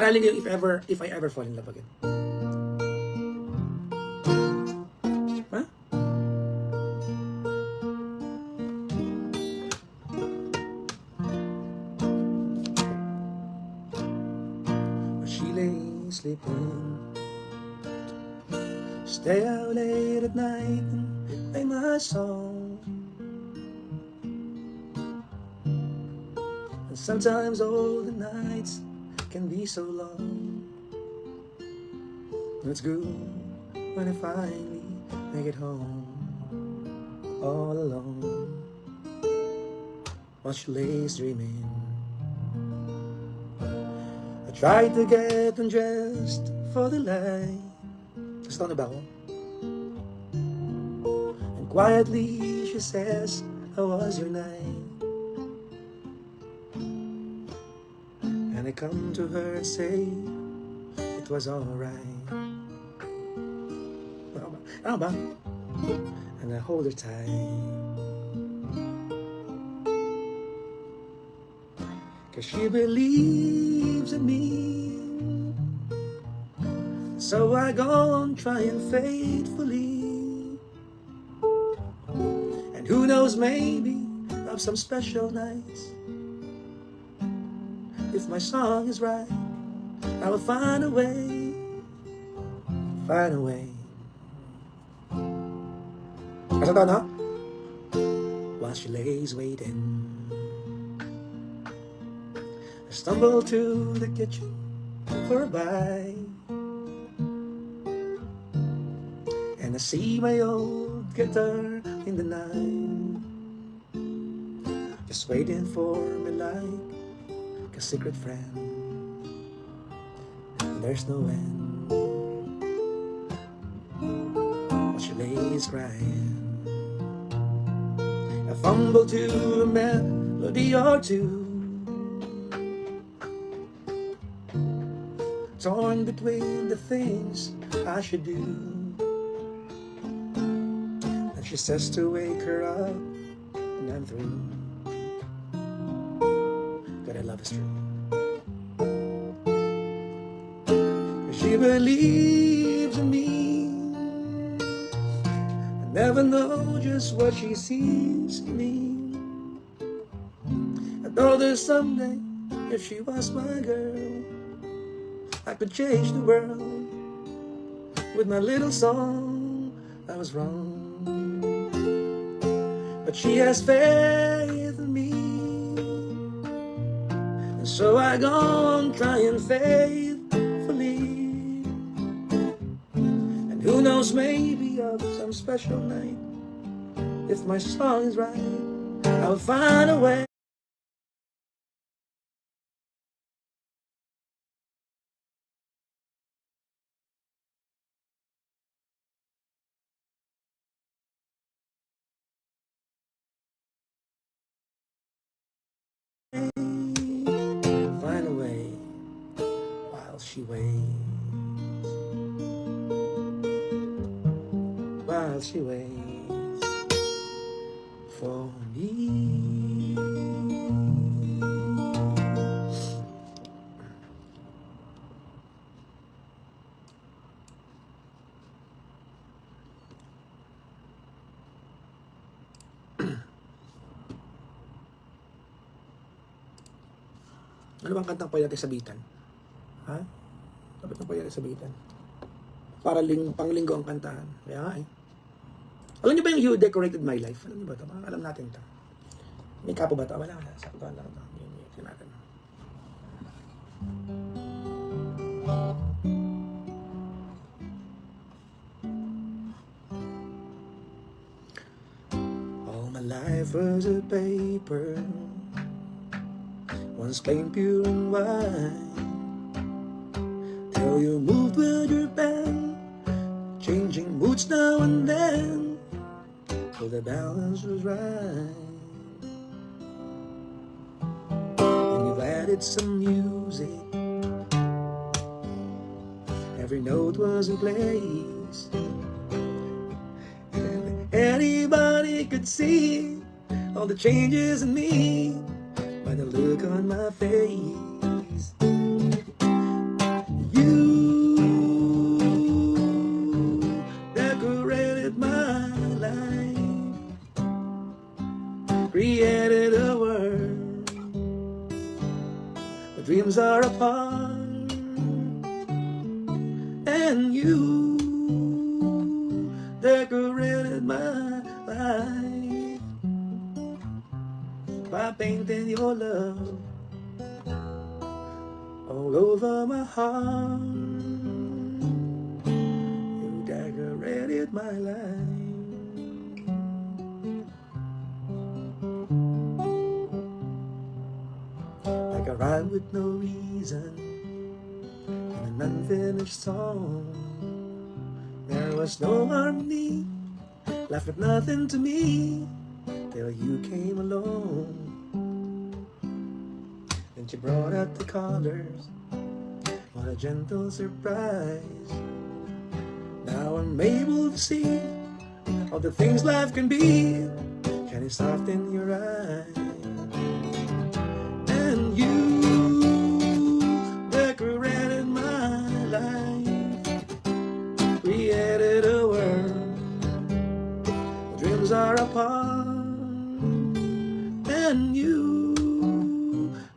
Aralin niyo if I ever fall in love again. Ha? She lay sleeping, stay out late at night and play my song. And sometimes all the nights can be so long. It's good when I finally make it home, all alone, while she lays dreaming. I tried to get undressed for the light. Gusto na ba ako? And quietly she says, how was your night? And I come to her and say, it was alright. Ano ba? And I hold her tight, 'cause she believes in me. So I go on trying faithfully, and who knows, maybe of some special nights, if my song is right, I will find a way, find a way. Asa to, no? While she lays waiting, I stumble to the kitchen for a bite, and I see my old guitar in the night, just waiting for me like a secret friend. There's no end, while she lays crying. I fumble to a melody or two, torn between the things I should do. And she says to wake her up, and I'm through. That I love is true. She believes in me. I never know just what she sees in me. I know that someday, if she was my girl, I could change the world with my little song. I was wrong, but she has faith in me, and so I go on trying faithfully. And who knows, maybe of some special night, if my song is right, I'll find a way. Find a way while she waits, while she waits for me. Ano bang kantang pwede natin sabitan? Ha? Dapat na pwede natin sabitan. Para panglinggo ang kantahan. Kaya nga eh. Alam niyo ba yung You Decorated My Life? Alam niyo ba ito? Alam natin ito. May kapo ba ito? Wala. Saktuhan lang ito. Yun natin. All my life was a paper, once plain, pure and white, till you moved with your pen, changing moods now and then, till the balance was right. And you've added some music, every note was in place, and anybody could see all the changes in me by the look on my face. created a world where dreams are apart, and you decorated my life by painting your love all over my heart. You decorated my life. Like a ride with no reason in an unfinished song. There was no harmony, left with nothing to me, till you came along. Then you brought out the colors, what a gentle surprise. Now I'm able to see all the things life can be, shining soft in your eyes. And you decorated my life, created a world where dreams are apart, and you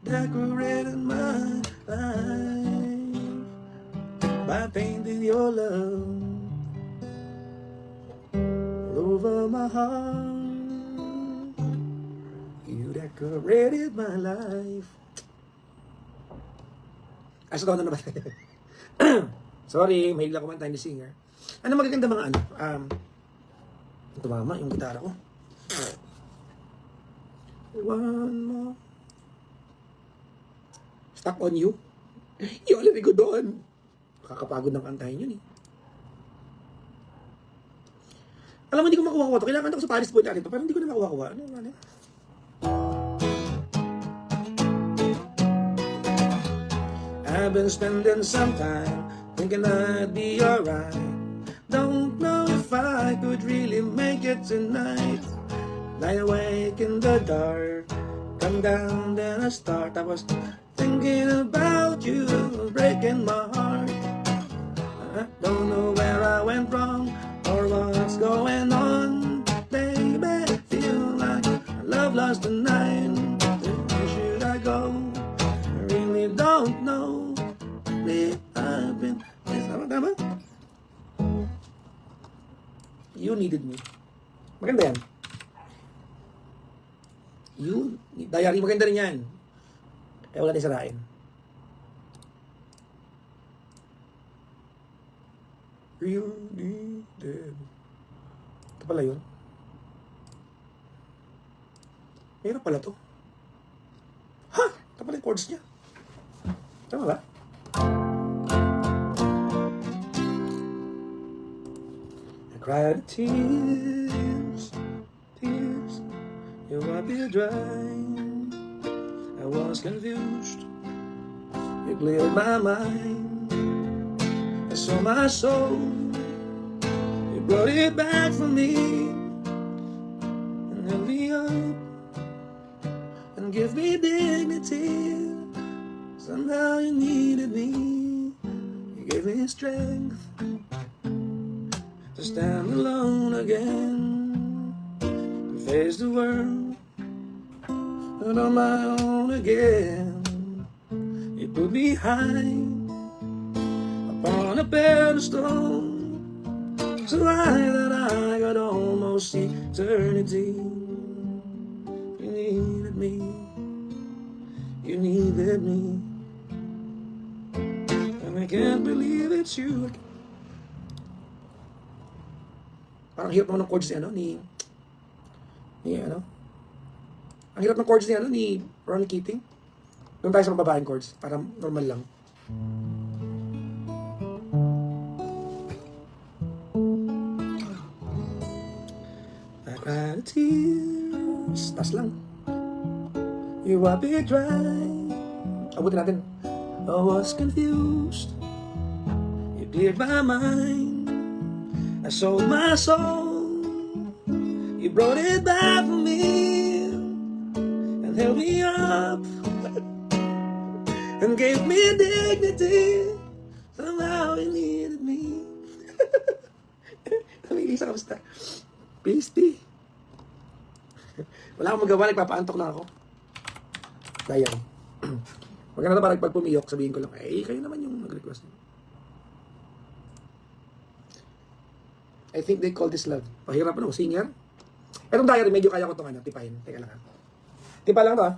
decorated my life by painting your love all over my heart. You decorated my life. Ay, sa na naman. Sorry, mahilig ako kumanta ni singer. Ano magaganda mga ano? Tumama yung gitara ko. One more. Stuck on you. Yung alari ko doon. Kakapagod ng kantahin yun eh. Alam mo, hindi ko makuha-kuha ito. Kailangan ko sa Paris Point natin ito, pero hindi ko na makuha-kuha. Ano yung ano? I've been spending some time thinking I'd be alright. Don't know if I could really make it tonight. Lie awake in the dark, come down then I start. I was thinking about you, breaking my heart. I don't know where I went wrong or what's going on. Baby, feel like love lost tonight. Where should I go? I really don't know. I've been... Tama? You needed me. Maganda yan. You... Diary, maganda rin yan. Kaya wala din sarain. You needed... Ito pala yun. Mayroon pala to. Ha! Ito pala yung chords niya. Tama ba? I cried tears, you wipe it dry. I was confused, you cleared my mind. I saw my soul, you brought it back for me, and held me up, and give me dignity. Somehow you needed me, you gave me strength to stand alone again, to face the world, and on my own again. You put me high upon a pedestal, so high that I could almost see eternity. You needed me, you needed me, and I can't believe it's you. Parang hirap naman ng chords ni ano, ni ano. Ang hirap ng chords ni ano, ni Ronnie Keating. Doon tayo sa mababaeng chords, para normal lang. I cried tears, tas lang. You wipe it dry. Abutin natin. I was confused. You cleared my mind. I sold my soul, you brought it back for me, and held me up, and gave me dignity. Somehow you needed me. Namigisa, kamusta? Peace be. Wala akong magawa, nagpapaantok lang ako. Diary. Maganda parang pag pumiyok, sabihin ko lang, kayo naman yung nag-request. I think they call this love. Pahirap ano, singer? Etong diary, medyo kaya ko itong tipahin. Teka lang ha. Tipa lang to ha.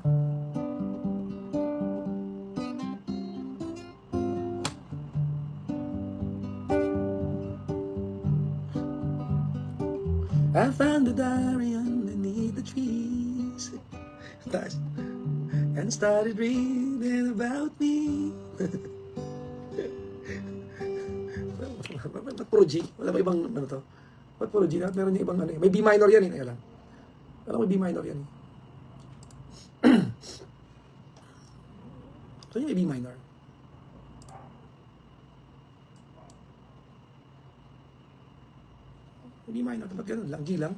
I found the diary underneath the trees and started reading about me. Ba't puro G? Wala ba ibang ano to? Ba't puro G? Meron yung ibang ano eh. May B minor yan eh. Kaya lang. Alam mo may B minor yan eh. So yung may B minor. May B minor. Ba't ganun lang? G lang.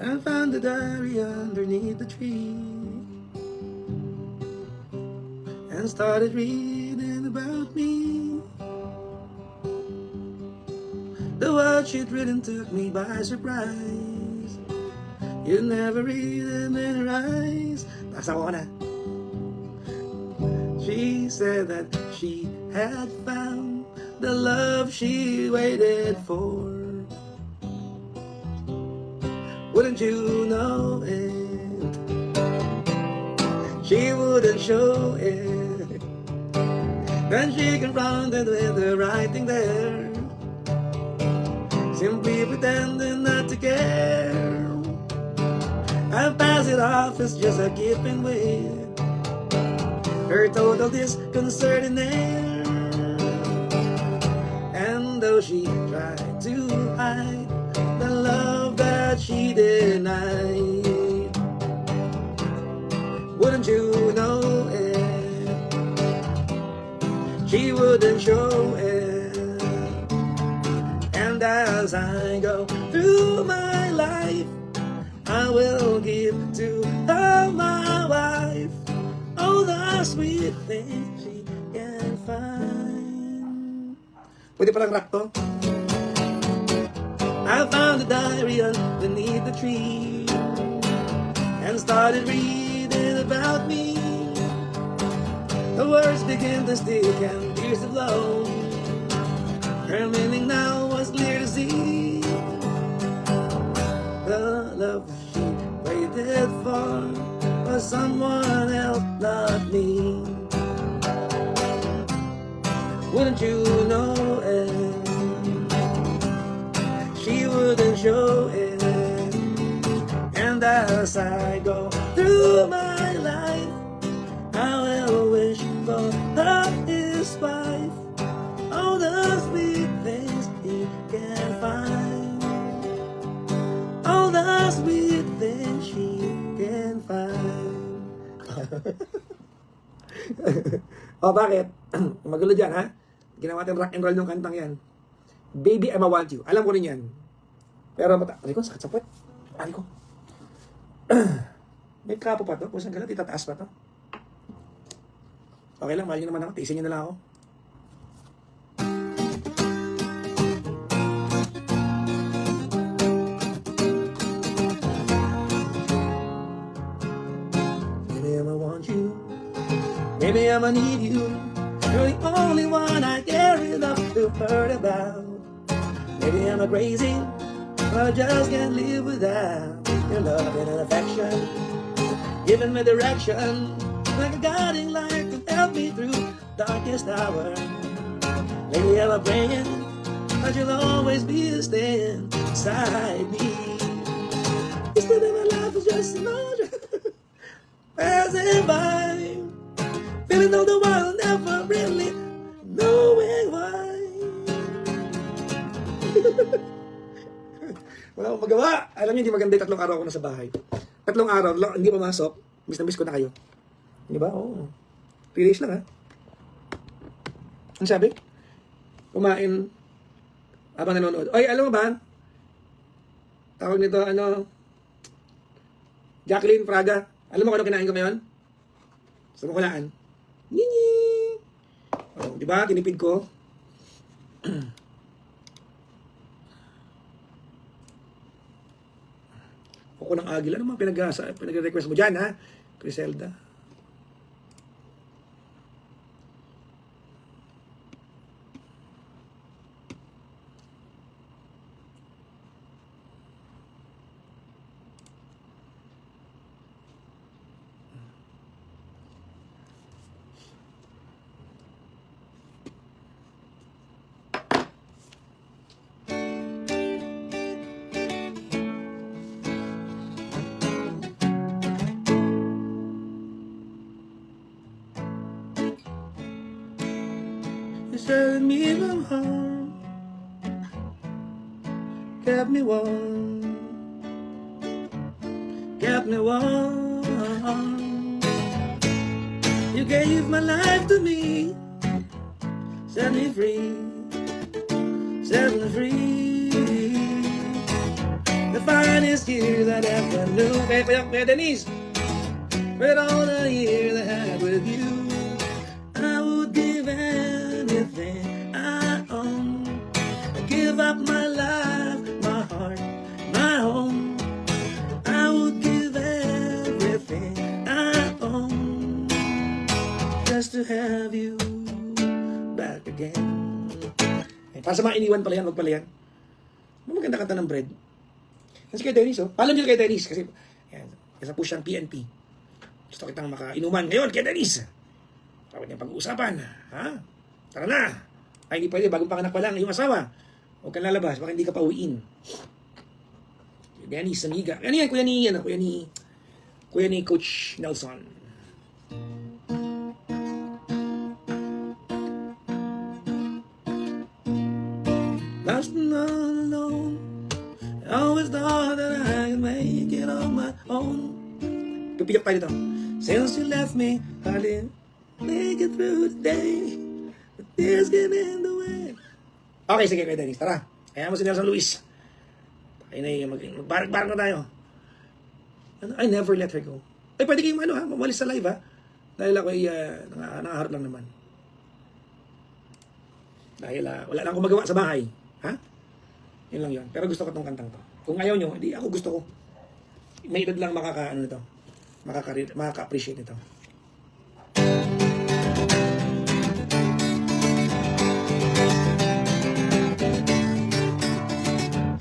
I found the diary underneath the tree and started reading about me. The words she'd written took me by surprise. You never read them in her eyes. Nasa ko na. She said that she had found the love she waited for. Wouldn't you know it? She wouldn't show it. Then she confronted with the writing there, simply pretending not to care. I pass it off as just a keeping with her total disconcerting air. And though she tried to hide the love that she denied, wouldn't you know it? She wouldn't show it. And as I go through my life, I will give to her my wife all the sweet things she can find. Pwede palang rock to? I found a diary underneath the tree and started reading about me. The words begin to stick and tears to flow. Her meaning now was clear to see. The love she waited for was someone else, not me. Wouldn't you know it? She wouldn't show it. And as I go through my life, I will wish for her his wife, all the sweet things he can find, all the sweet things she can find. Oh, bakit? Magulo dyan, ha? Ginawa natin rock and roll yung kantang yan. Baby, I'ma want you. Alam ko rin yan. Pero ari ko, sakit sa puwet. Ari ko. May kapo pa to. Kung saan gano'n, itataas pa to. Okay lang, mahal nyo naman ako. Tiisin nyo na lang ako. Maybe I'ma want you. Maybe I'ma need you. You're the only one I care enough to hurt about. Maybe I'm crazy, but I just can't live without your love and affection. Giving me direction, like a guiding light to help me through darkest hour. Lately I'm praying that you'll always be staying beside me. It's that my life is just an illusion, passing by. Feeling though the world never really knowing why. Wala akong magawa. Alam niyo, hindi maganda yung 3 araw ako nasa bahay. 3 araw, hindi pumasok. Miss na miss ko na kayo. Di ba? Oo. 3 days lang ha. Ano sabi? Kumain habang nanonood. Oy, alam mo ba? Tawag nito, Jacqueline Fraga. Alam mo kung ano kinain ko ngayon? Sa Mukulaan. Nini! Oh, di ba? Tinipid ko. Kuko ng Agila. Ano mga pinag-request mo dyan, ha? Criselda. You saved me from harm, kept me warm, kept me warm. You gave my life to me, set me free, set me free. The finest years I ever knew. Kaya Denise, with all the years I had with you, I would give anything I own. I'd give up my life, my heart, my home. I would give everything I own just to have you back again. Para sa mga iniwan pala yan, wag pala yan. Maganda kanta ng bread. Kasi kay Dennis, oh. Paalam nyo kay Dennis. Kasi, yan, isa po siyang PNP. Gusto kitang makainuman ngayon kay Dennis. Tawag niya pag-uusapan. Ha? Tara na. Ay, hindi pwede. Bagong panganak pa lang. Yung asawa. Huwag kang lalabas. Baka hindi ka pa uwiin. Dennis, amiga. Ano yan? Kuya ni Coach Nelson. Lost and all alone. I always thought that I could make it on my own. Tupiyak tayo dito. Since you left me, I didn't make it through the day. The tears get in the way. Okay, sige kayo, Dennis. Tara. Kaya mo si Nelson Luis. Tayo na yung magbarak-barak na tayo. I never let her go. Ay, pwede kayong mawalis sa live, ha? Dahil ako ay nakaharap lang naman. Dahil wala lang akong magawa sa bahay. Ha? Yun lang yun. Pero gusto ko tong kantang to. Kung ayaw nyo, hindi ako gusto ko. May edad lang makaka-appreciate nito.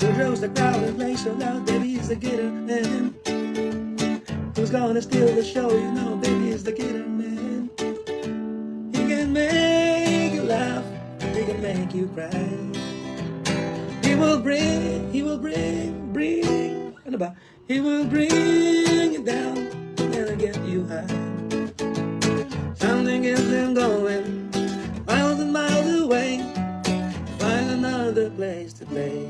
Who draws the crowd and plays so loud, baby is the guitar man. Who's gonna steal the show, you know, baby is the guitar man. He can make you laugh, he can make you cry. He will bring, ano ba? He will bring you down and get you high. Something gets him going, miles and miles away. Find another place to play.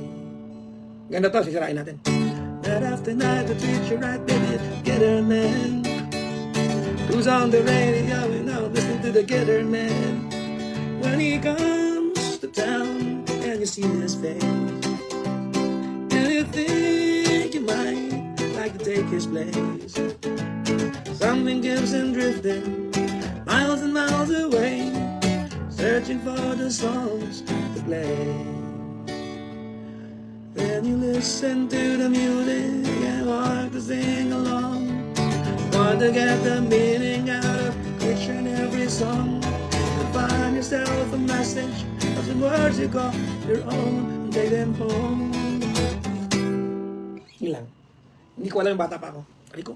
Ganda to, sisirain natin. Night after night, the treat you right, baby, get her man. Who's on the radio, you know, listen to the Getter Man. When he comes to town and you see his face, and you think you might like to take his place. Something keeps him drifting, miles and miles away, searching for the songs to play. Then you listen to the music and want to sing along, want to get the meaning out of each and every song, to find yourself a message of some words you call your own and take them home. Yun lang. Hindi ko alam yung bata pa ako. Kali ko.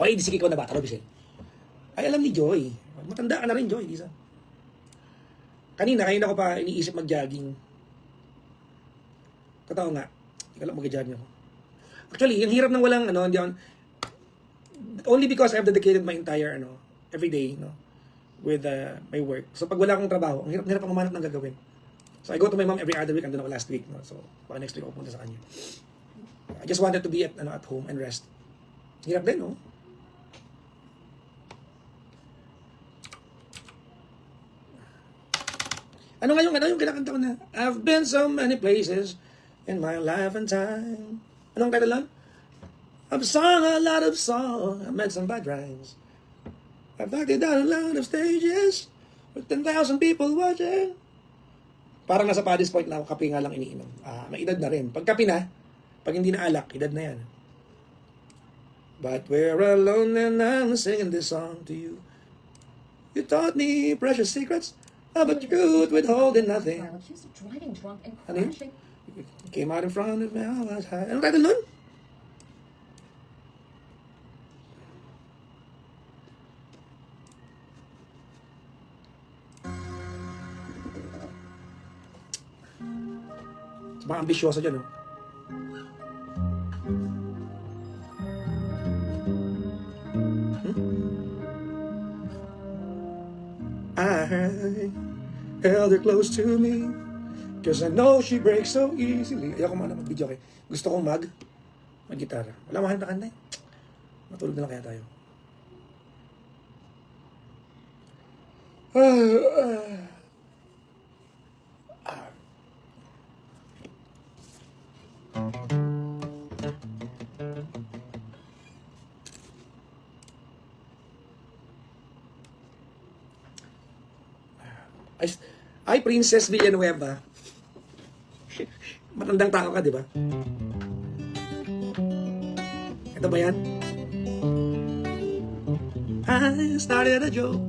Okay, di sige ikaw na bata, Robisel. Ay, alam ni Joy. Matanda ka na rin, Joy. Lisa. Kanina ko pa iniisip mag-jogging. Totoo nga. Hindi ka lang mag-jogging ako. Actually, yung hirap ng walang, hindi ako, only because I've dedicated my entire, every day, with my work. So, pag wala akong trabaho, ang hirap ang umanap ng gagawin. So, I go to my mom every other week. Andun ako last week. So, baka next week ako punta sa kanya. I just wanted to be at home and rest. Hirap din, no? Ano yung kinakanta ko na? I've been so many places in my life and time. Anong title lang? I've sung a lot of songs. I met some bad rhymes. I've acted out a lot of stages with 10,000 people watching. Parang nasa Paddy's Point na ako, kape nga lang iniinom. May edad na rin. Pag kape na, Pag hindi na alak, edad na yan. But we're alone and I'm singing this song to you. You taught me precious secrets about truth, withholding nothing. While accused of driving drunk and Ano yun? crashing. Came out in front of me, I was high. Anong title nun? Mga ambisyoso dyan, no? I held her close to me cause I know she breaks so easily. Ayoko muna mag-video, okay? Gusto kong mag-gitara. Wala mahal na kanta eh. Matulog na lang kaya tayo. Ay, Princess Villanueva. Matandang tao ka, di ba? Ito ba yan? I started a joke.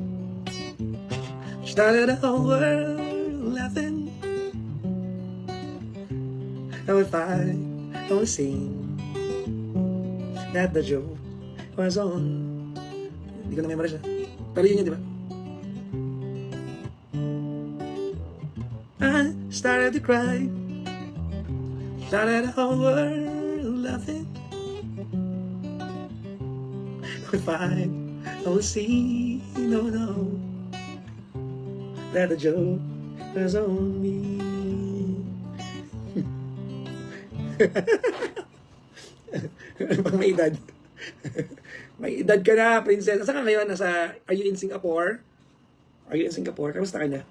Started the whole world laughing. Now if I only seen that the joke was on. Hindi ko na memorize na. Pero yun yun, di ba? I started to cry. Started the whole world laughing. If I only see, no, that the joke was on me. Pag may edad. May edad ka na, princess. Saan ka ngayon? Are you in Singapore? Are you in Singapore? Kamusta ka na?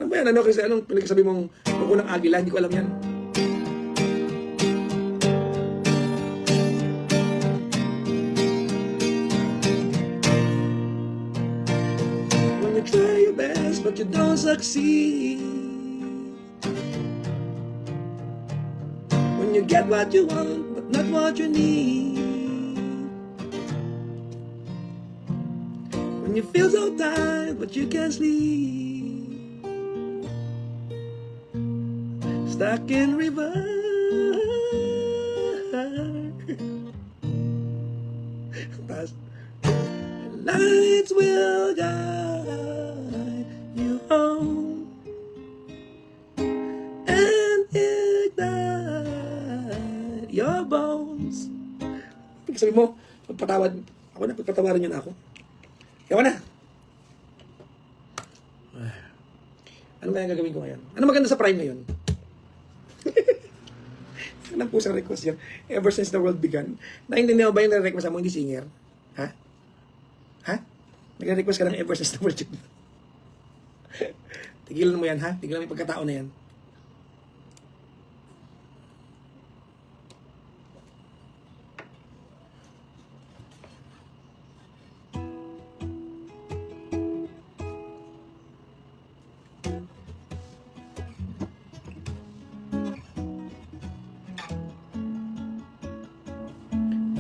Ano ba yan? Ano kasi anong pinagsabi mong kukunang agila? Hindi ko alam yan. When you try your best but you don't succeed. When you get what you want but not what you need. When you feel so tired but you can't sleep. Stuck in reverse. Lights will guide you home and ignite your bones. Sabi mo, pagpatawad ako na, pagpatawaran niyo na ako. Yawa na. Ano kaya gagawin ko ngayon? Ano maganda sa Prime ngayon? Anong pusang request yan? Ever since the world began. Naintindihan mo ba yung nare-request mo, hindi singer? Ha? Ha? Nagre-request ka ng ever since the world began. Tigilan mo yan, ha? Tigilan mo yung pagkatao na yan.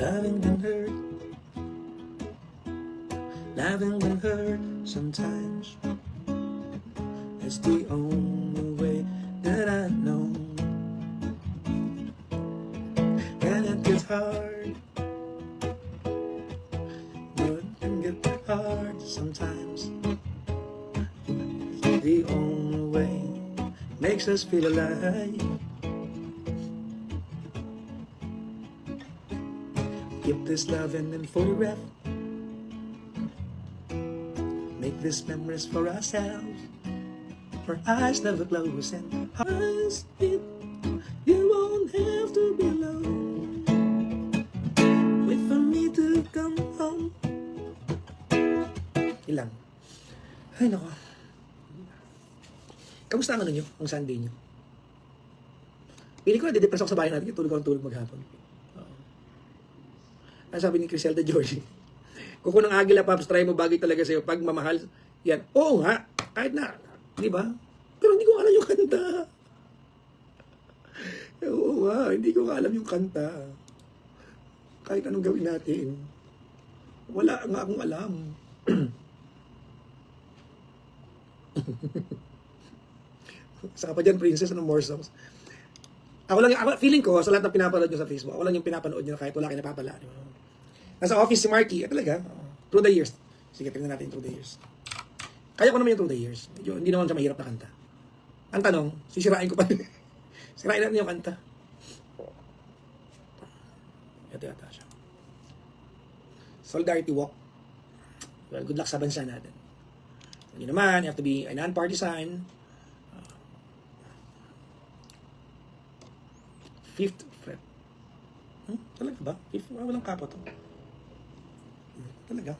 Loving been hurt, loving been hurt sometimes. It's the only way that I know. And it gets hard, but it can get hard sometimes. It's the only way makes us feel alive. Keep this love and then photograph. Make these memories for ourselves. Our eyes never close and hearts beat. You won't have to be alone. Wait for me to come home. Ilang. Ay, nako. Kamusta ang ano nyo? Ang Sunday nyo? Pili ko na, didepress ako sa bahay natin. Tulog akong tulog maghapon. Ang sabi ni Criselda Georgie, kukunang agila, Paps, try mo, bagay talaga sa'yo. Pag mamahal, yan. Oo nga, kahit na, di ba? Pero hindi ko alam yung kanta. Oo nga, hindi ko alam yung kanta. Kahit anong gawin natin. Wala nga akong alam. Saka pa dyan, Princess, ano more songs? Feeling ko, sa lahat ng pinapanood nyo sa Facebook, ako lang yung pinapanood nyo kahit wala kayo napapala. Nasa office si Marky, talaga, through the years. Sige, tingnan natin through the years. Kaya ko naman yung through the years. Medyo, hindi naman siya mahirap na kanta. Ang tanong, sisirain ko pa. Sirain natin yung kanta. Ito yata siya. Solidarity Walk. Well, good luck sa bansa natin. Hindi naman, you have to be a non-partisan. Fifth fret. Talaga ba? Fifth? Walang kapot. Talaga.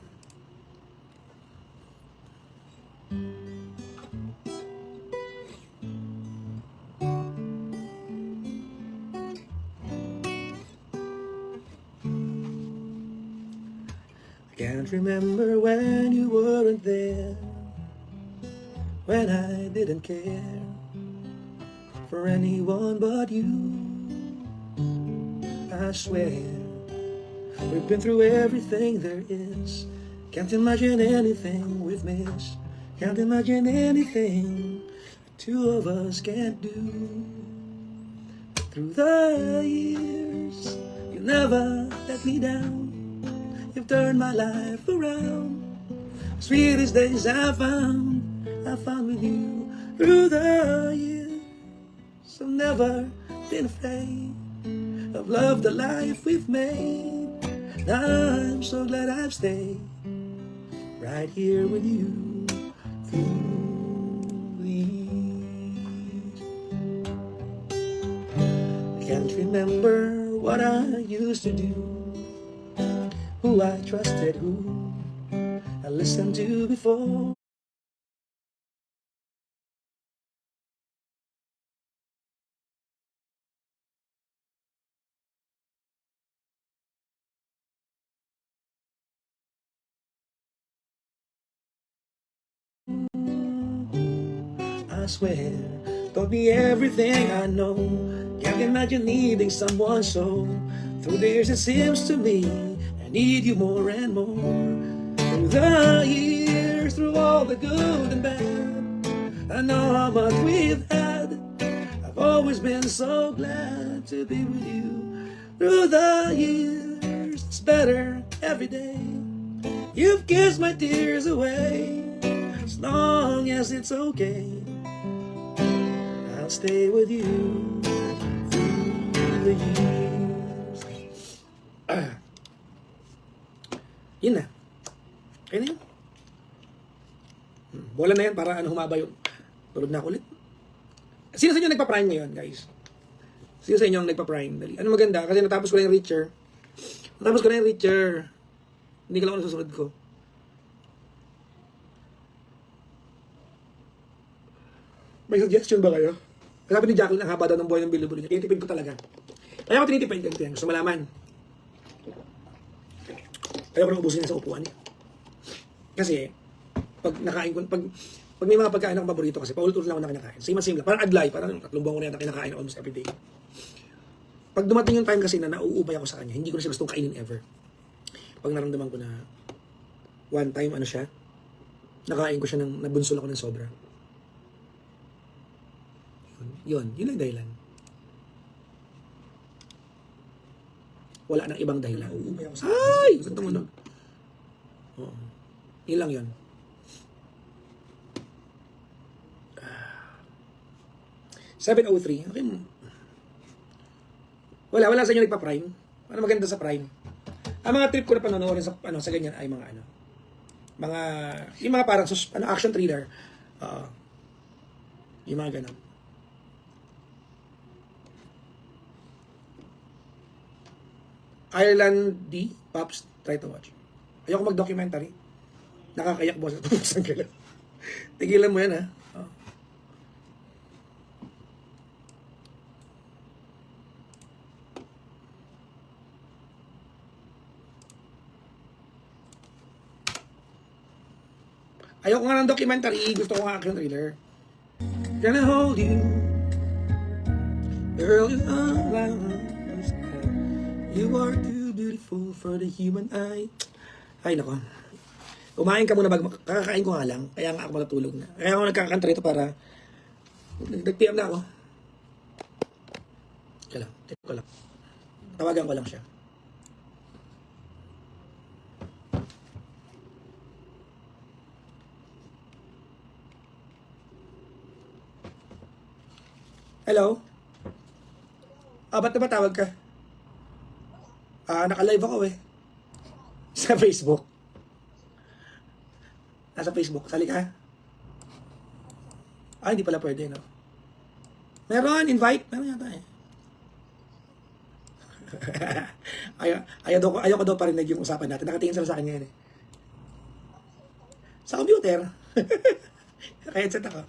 I can't remember when you weren't there, when I didn't care for anyone but you. I swear we've been through everything there is. Can't imagine anything we've missed. Can't imagine anything the two of us can't do. Through the years, you never let me down. You've turned my life around. Sweetest days I found with you. Through the years, I've never been afraid. I've loved the life we've made. I'm so glad I've stayed right here with you through the years. I can't remember what I used to do, who I trusted, who I listened to before. I swear, told me everything I know. Can't imagine needing someone so. Through the years it seems to me I need you more and more. Through the years, through all the good and bad, I know how much we've had. I've always been so glad to be with you. Through the years, it's better every day. You've kissed my tears away. As long as it's okay, I'll stay with you through the years. Yun na. Kaya na yun. Bola na yan para humaba yung tulog na ako ulit. Sino sa inyo nagpa-prime ngayon, guys? Sino sa inyo ang nagpa-prime? Dali. Ano maganda? Kasi natapos ko na yung Reacher. Hindi ka lang ako nasusunod ko. May suggestion ba kayo? Sabi ni Jacqueline, ang haba daw ng buhay ng bilibuli niya. Tinitipid ko talaga. Kaya ako tinitipid ganito yan. Gusto malaman. Kaya ko nang ubusin yan sa upuan. Kasi, pag nakain ko, pag may mga pagkain akong paborito kasi, paulit-ulit lang ako na kinakain. Same lang. Parang adlay. Parang 3 buwan ko na yata kinakain almost every day. Pag dumating yung time kasi na nauubay ako sa kanya, hindi ko na siya gustong kainin ever. Pag naramdaman ko na one time, nakain ko siya nabunsol ako ng sobra. Yun ang dahilan. Wala nang ibang dahilan. Ay! Ba't tumunog? Oo. Yun lang yun. 7:03. Okay. Wala sa inyo nagpa-prime. Ano maganda sa prime? Ang mga trip ko na panonoodin sa ganyan ay yung mga parang action thriller. Yung mga ganun. Ireland D. Pops, try to watch. Ayoko mag-documentary. Nakakayak boss. Tigilan mo yan, ha? Oh. Ayoko nga ng documentary. Gusto ko nga action thriller. Can I hold you? Girl, you're all I want. You are too beautiful for the human eye. Ay, nako. Kumain ka muna bago, kakakain ko nga lang. Kaya nga ako matutulog na. Kaya ako nagkakanta rito para nag-PM na ako. Kaya lang, tito ko lang. Tawagan ko lang siya. Hello? Ba't na tawag ka? Naka-live ako eh. Sa Facebook. Nasa Facebook. Sali ka? Hindi pala pwede, no? Meron, invite. Meron yata eh. Ayaw ko daw parinig yung usapan natin. Nakatingin sila sa akin ngayon eh. Sa computer. Naka-headset ako.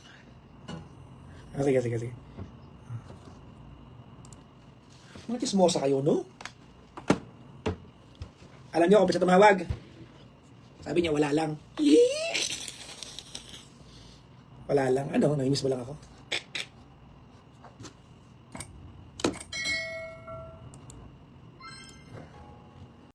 Sige. Mga chismosa kayo, no? Alam niyo kung pa siya tumawag. Sabi niya, wala lang. Wala lang. Ano, nangimiss mo lang ako.